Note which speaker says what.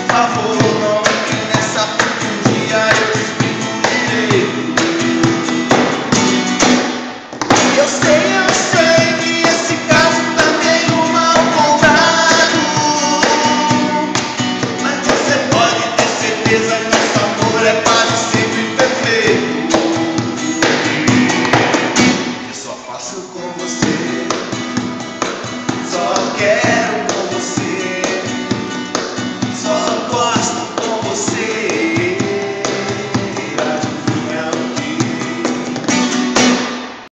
Speaker 1: favor, não entre nessa, porque um dia eu te explico direito. Eu sei que esse caso tá meio mal contado, mas você pode ter certeza que esse amor é quase sempre perfeito. Eu só faço com você, só quero